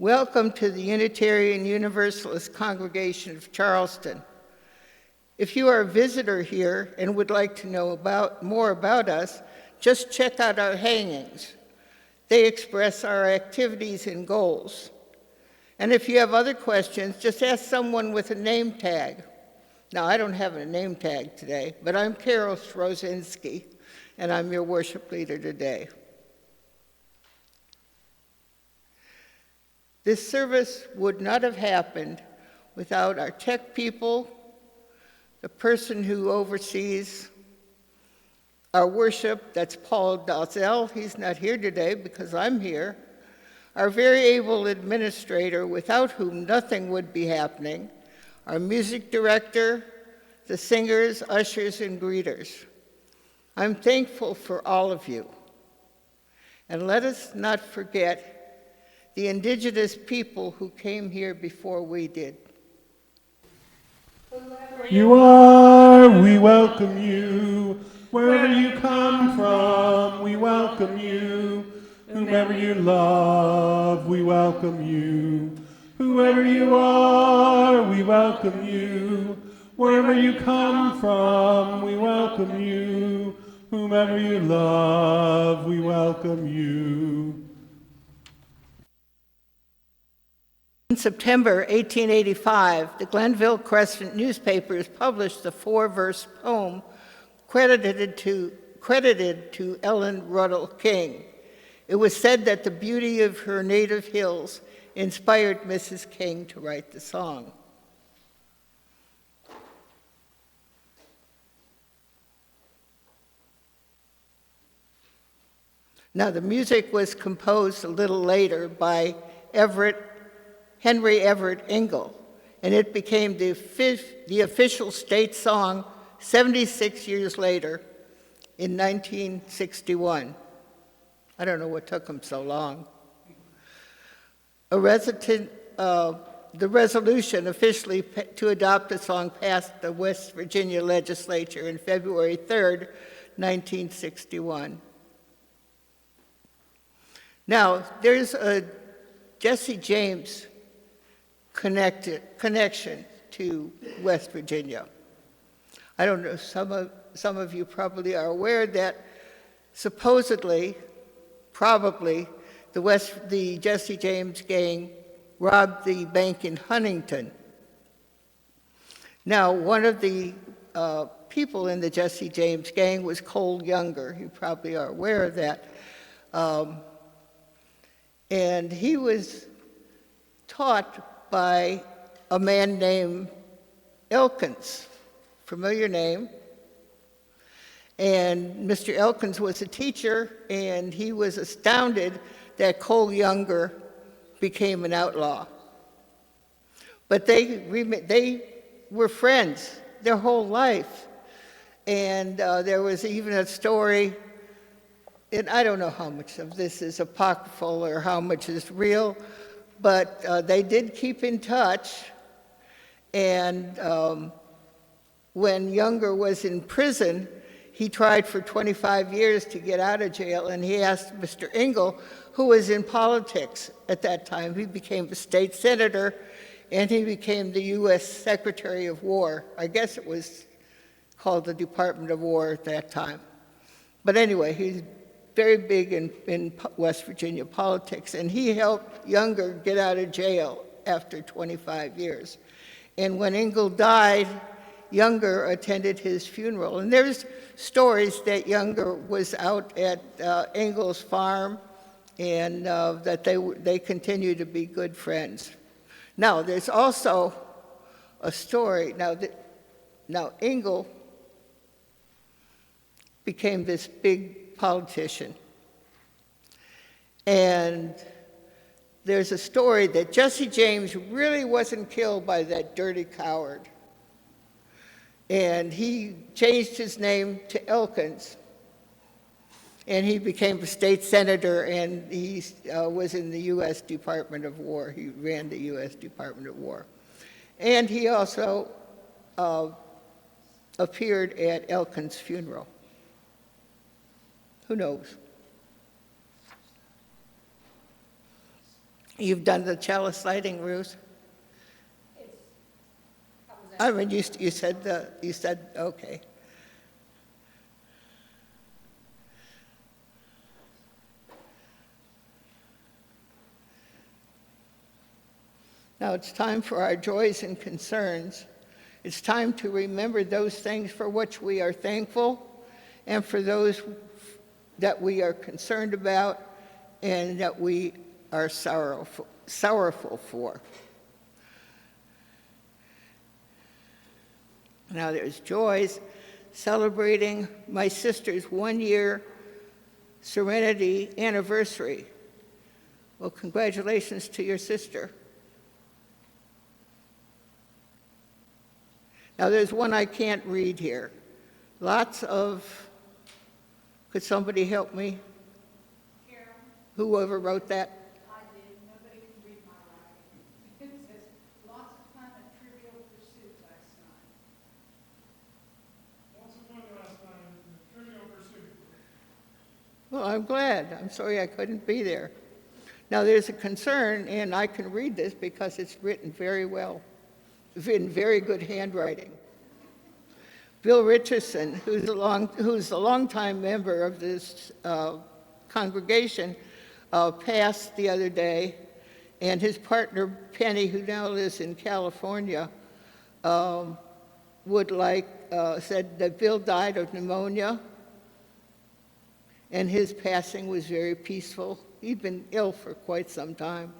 Welcome to the Unitarian Universalist Congregation of Charleston. If you are a visitor here and would like to know more about us, just check out our hangings. They express our activities and goals. And if you have other questions, just ask someone with a name tag. Now, I don't have a name tag today, but I'm Carol Scroczynski, and I'm your worship leader today. This service would not have happened without our tech people, the person who oversees our worship, that's Paul Dalzell. He's not here today because I'm here. Our very able administrator, without whom nothing would be happening, our music director, the singers, ushers, and greeters. I'm thankful for all of you. And let us not forget the indigenous people who came here before we did. You are, we welcome you. Wherever you come from, we welcome you. Whomever you love, we welcome you. Whoever you are, we welcome you. Wherever you come from, we welcome you. Whomever you love, we welcome you. In September 1885, the Glenville Crescent newspapers published the 4-verse poem credited to Ellen Ruddle King. It was said that the beauty of her native hills inspired Mrs. King to write the song. Now, the music was composed a little later by Henry Everett Engel, and it became the official state song 76 years later in 1961. I don't know what took them so long. The resolution officially to adopt the song passed the West Virginia legislature in February 3rd, 1961. Now, there's a Jesse James connection to West Virginia. I don't know, some of you probably are aware that supposedly, probably, the Jesse James gang robbed the bank in Huntington. Now, one of the people in the Jesse James gang was Cole Younger. You probably are aware of that. And he was taught by a man named Elkins, familiar name. And Mr. Elkins was a teacher, and he was astounded that Cole Younger became an outlaw. But they were friends their whole life. And there was even a story, and I don't know how much of this is apocryphal or how much is real, but they did keep in touch. And when Younger was in prison, he tried for 25 years to get out of jail, and he asked Mr. Engel, who was in politics at that time. He became a state senator, and he became the U.S. Secretary of War. I guess it was called the Department of War at that time. But anyway, he's very big in West Virginia politics, and he helped Younger get out of jail after 25 years. And when Engel died, Younger attended his funeral. And there's stories that Younger was out at Engel's farm, and that they continue to be good friends. Now, there's also a story. Now Engel became this big politician. And there's a story that Jesse James really wasn't killed by that dirty coward. And he changed his name to Elkins. And he became a state senator, and he was in the U.S. Department of War. He ran the U.S. Department of War. And he also appeared at Elkins' funeral. Who knows? You've done the chalice lighting, Ruth? I mean, you said, okay. Now it's time for our joys and concerns. It's time to remember those things for which we are thankful and for those that we are concerned about and that we are sorrowful for. Now there's joys, celebrating my sister's 1-year Serenity anniversary. Well, congratulations to your sister. Now there's one I can't read here. Could somebody help me? Karen, Whoever wrote that? I did. Nobody can read my writing. It says, lots of fun at Trivial Pursuit last night. Lots of fun last night in Trivial Pursuit. Well, I'm glad. I'm sorry I couldn't be there. Now there's a concern, and I can read this because it's written very well, in very good handwriting. Bill Richardson, who's a longtime member of this congregation, passed the other day, and his partner Penny, who now lives in California, said that Bill died of pneumonia, and his passing was very peaceful. He'd been ill for quite some time.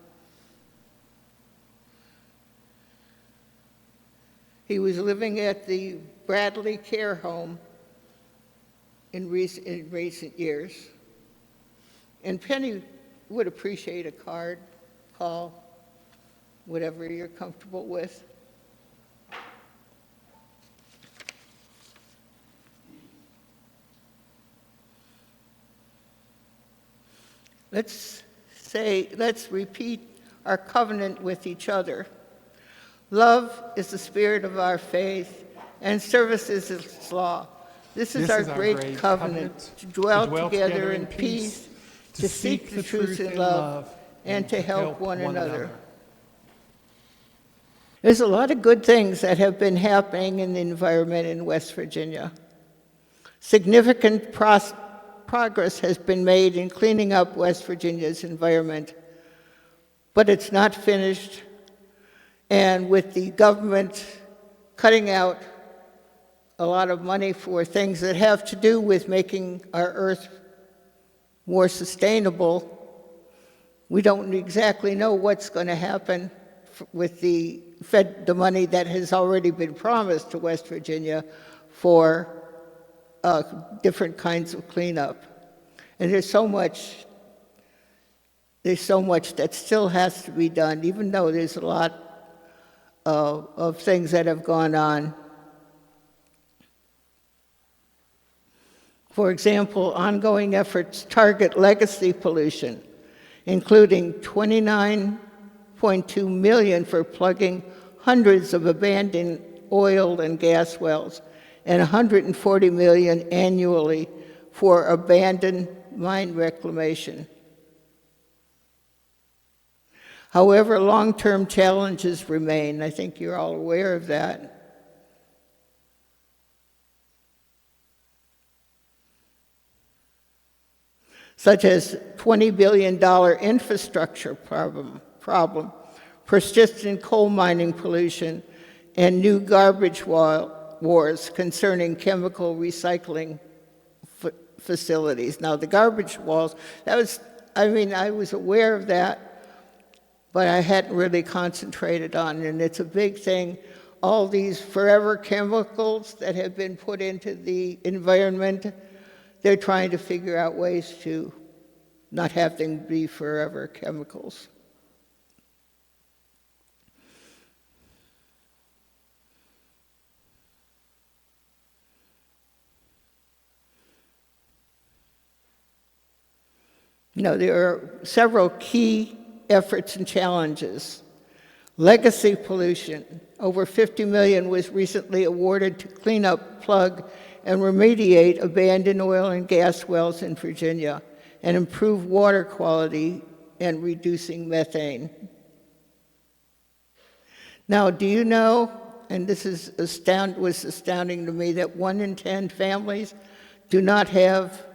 He was living at the Bradley Care Home in recent years. And Penny would appreciate a card, call, whatever you're comfortable with. Let's repeat our covenant with each other. Love is the spirit of our faith, and service is its law. This is our great covenant, to dwell together in peace, to seek the truth in love, and to help one another. There's a lot of good things that have been happening in the environment in West Virginia. Significant progress has been made in cleaning up West Virginia's environment, but it's not finished. And with the government cutting out a lot of money for things that have to do with making our earth more sustainable, we don't exactly know what's going to happen with the money that has already been promised to West Virginia for different kinds of cleanup. And there's so much that still has to be done, even though there's a lot of things that have gone on. For example, ongoing efforts target legacy pollution, including $29.2 million for plugging hundreds of abandoned oil and gas wells, and $140 million annually for abandoned mine reclamation. However, long-term challenges remain. I think you're all aware of that. Such as $20 billion infrastructure problem, persistent coal mining pollution, and new garbage wars concerning chemical recycling facilities. Now, the garbage walls, I was aware of that, but I hadn't really concentrated on it, and it's a big thing. All these forever chemicals that have been put into the environment, they're trying to figure out ways to not have them be forever chemicals. There are several key efforts and challenges. Legacy pollution. Over $50 million was recently awarded to clean up, plug, and remediate abandoned oil and gas wells in Virginia and improve water quality and reducing methane. Now, do you know, and this is was astounding to me, that 1 in 10 families do not have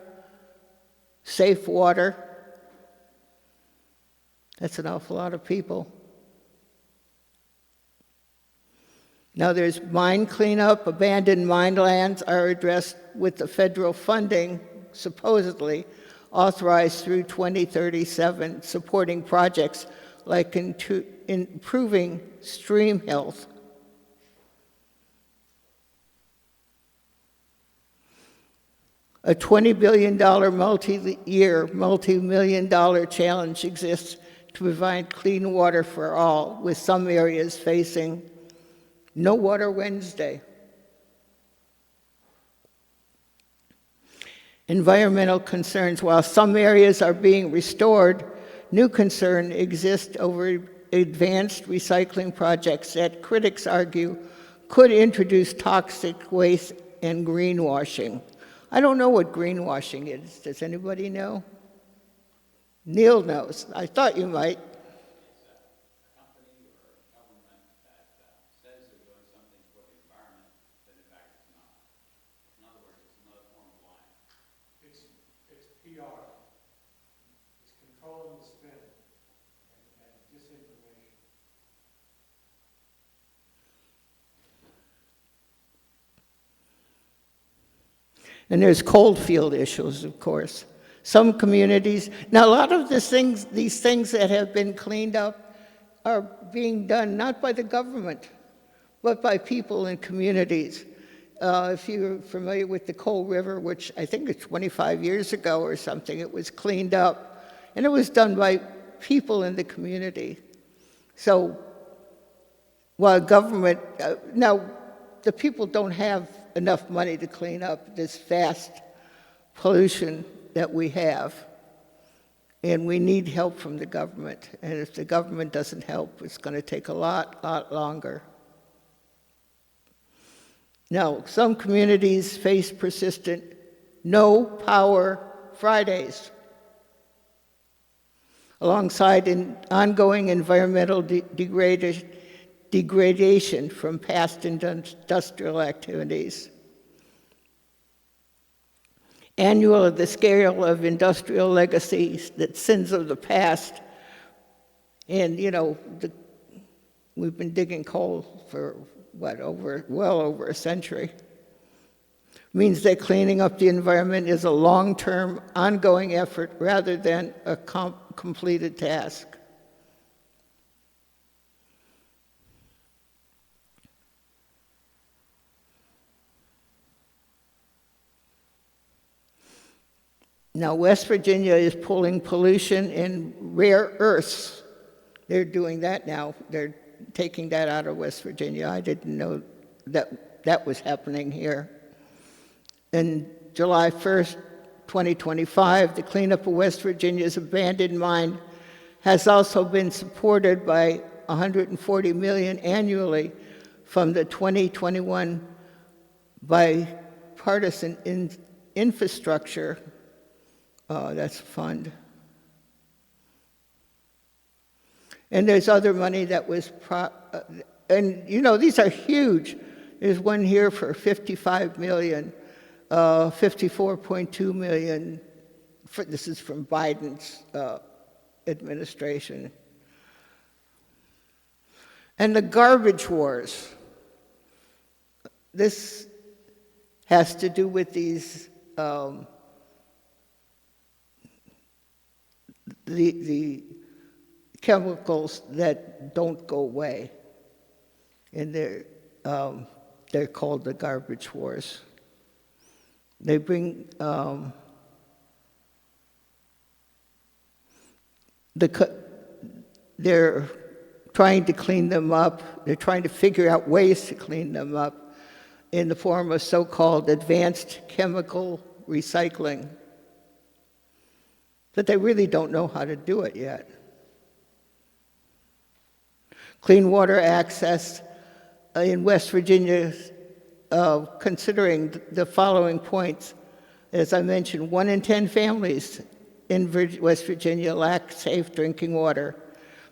safe water? That's an awful lot of people. Now, there's mine cleanup. Abandoned mine lands are addressed with the federal funding, supposedly, authorized through 2037, supporting projects like improving stream health. A $20 billion multi-year, multi-million-dollar challenge exists to provide clean water for all, with some areas facing No Water Wednesday. Environmental concerns. While some areas are being restored, new concern exists over advanced recycling projects that critics argue could introduce toxic waste and greenwashing. I don't know what greenwashing is. Does anybody know? Neil knows. I thought you might. It's PR. It's controlling the spin and disinformation. And there's cold field issues, of course. Some communities, now a lot of these things that have been cleaned up are being done not by the government, but by people in communities. If you're familiar with the Coal River, which I think it's 25 years ago or something, it was cleaned up, and it was done by people in the community. So while government, now the people don't have enough money to clean up this vast pollution that we have, and we need help from the government. And if the government doesn't help, it's going to take a lot longer. Now, some communities face persistent no power Fridays, alongside an ongoing environmental degradation from past industrial activities. Annual the scale of industrial legacies, that sins of the past, and we've been digging coal for well over a century. Means that cleaning up the environment is a long-term, ongoing effort rather than a completed task. Now, West Virginia is pulling pollution and rare earths. They're doing that now. They're taking that out of West Virginia. I didn't know that was happening here. On July 1st, 2025, the cleanup of West Virginia's abandoned mine has also been supported by $140 million annually from the 2021 bipartisan infrastructure that's a fund. And there's other money that was, these are huge. There's one here for $55 million, $54.2 million. This is from Biden's administration. And the garbage wars. This has to do with these the chemicals that don't go away, and they're called the garbage wars. They bring they're trying to clean them up. They're trying to figure out ways to clean them up in the form of so-called advanced chemical recycling. But they really don't know how to do it yet. Clean water access in West Virginia, considering the following points. As I mentioned, 1 in 10 families in West Virginia lack safe drinking water.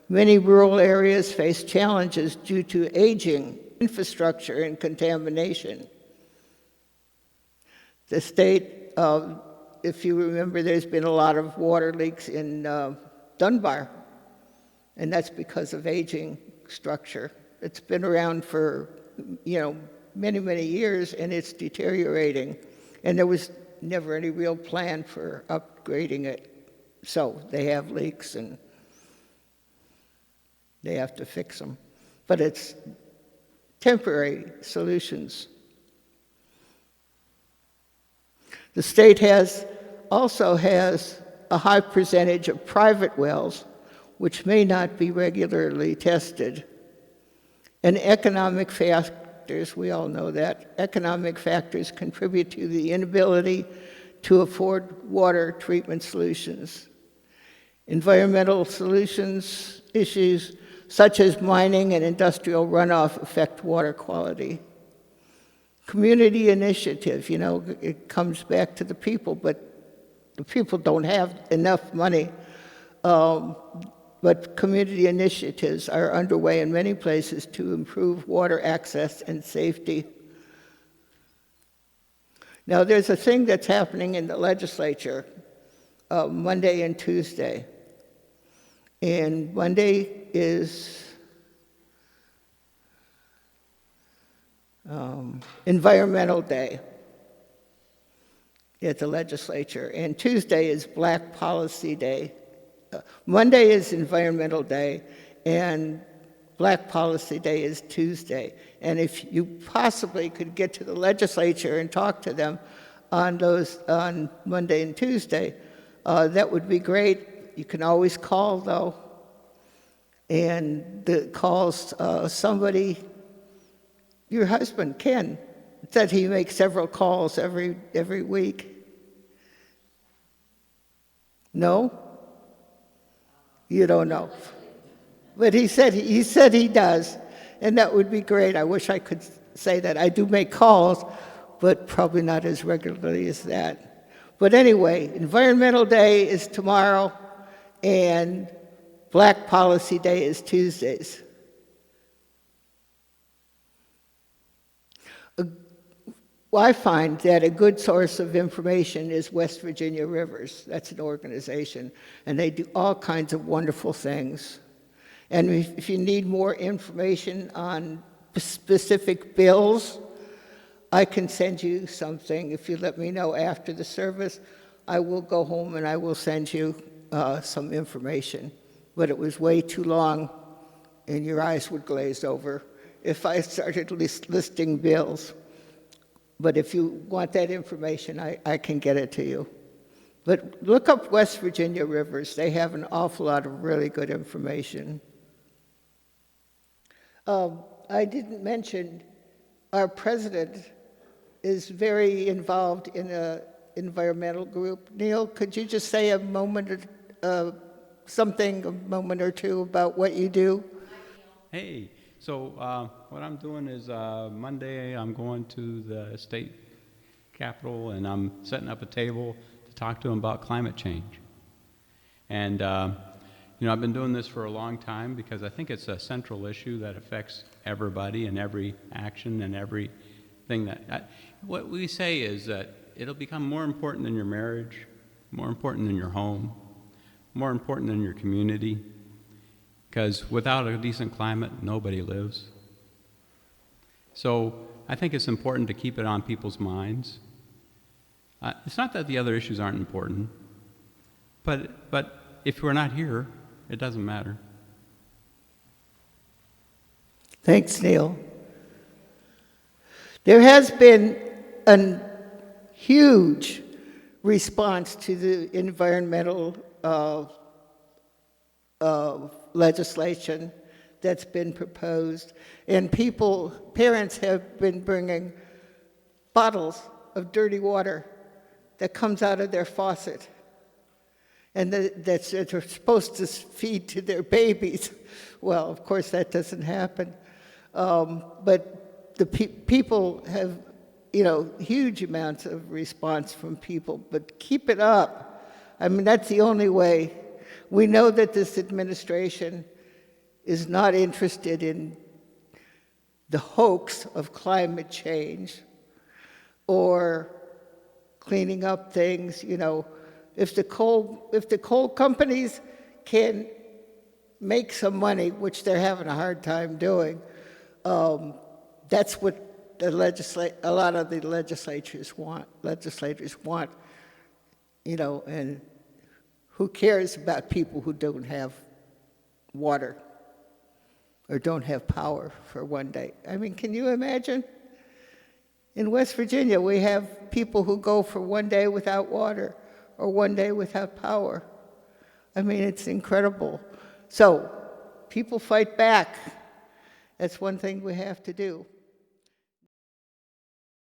Many rural areas face challenges due to aging infrastructure and contamination. The state, if you remember, there's been a lot of water leaks in Dunbar, and that's because of aging structure. It's been around for, many, many years, and it's deteriorating. And there was never any real plan for upgrading it. So they have leaks, and they have to fix them. But it's temporary solutions. The state also has a high percentage of private wells, which may not be regularly tested. And economic factors, we all know that, economic factors contribute to the inability to afford water treatment solutions. Environmental solutions issues such as mining and industrial runoff affect water quality. Community initiative, it comes back to the people, but the people don't have enough money. But community initiatives are underway in many places to improve water access and safety. Now, there's a thing that's happening in the legislature Monday and Tuesday. And Monday is Environmental Day at the legislature, and Tuesday is Black Policy Day. Monday is Environmental Day, and Black Policy Day is Tuesday. And if you possibly could get to the legislature and talk to them on Monday and Tuesday, that would be great. You can always call, though, and the calls somebody. Your husband, Ken, said he makes several calls every week. No? You don't know. But he said he does, and that would be great. I wish I could say that. I do make calls, but probably not as regularly as that. But anyway, Environmental Day is tomorrow, and Black Policy Day is Tuesdays. I find that a good source of information is West Virginia Rivers. That's an organization, and they do all kinds of wonderful things. And if you need more information on specific bills, I can send you something. If you let me know after the service, I will go home and I will send you some information. But it was way too long, and your eyes would glaze over if I started listing bills. But if you want that information, I can get it to you. But look up West Virginia Rivers. They have an awful lot of really good information. I didn't mention our president is very involved in an environmental group. Neil, could you just say a moment or two about what you do? Hey, so what I'm doing is Monday I'm going to the state capitol and I'm setting up a table to talk to them about climate change. And I've been doing this for a long time because I think it's a central issue that affects everybody and every action and everything what we say is that it'll become more important than your marriage, more important than your home, more important than your community. Because without a decent climate, nobody lives. So I think it's important to keep it on people's minds. It's not that the other issues aren't important, but if we're not here, it doesn't matter. Thanks, Neil. There has been a huge response to the environmental legislation that's been proposed, and parents have been bringing bottles of dirty water that comes out of their faucet, and that they're supposed to feed to their babies. Well, of course, that doesn't happen, but the people have, huge amounts of response from people. But keep it up. I mean, that's the only way. We know that this administration is not interested in the hoax of climate change or cleaning up things. You know, if the coal companies can make some money, which they're having a hard time doing, that's what a lot of the legislators want, you know, and who cares about people who don't have water or don't have power for one day? I mean, can you imagine? In West Virginia, we have people who go for one day without water or one day without power. I mean, it's incredible. So, people fight back. That's one thing we have to do.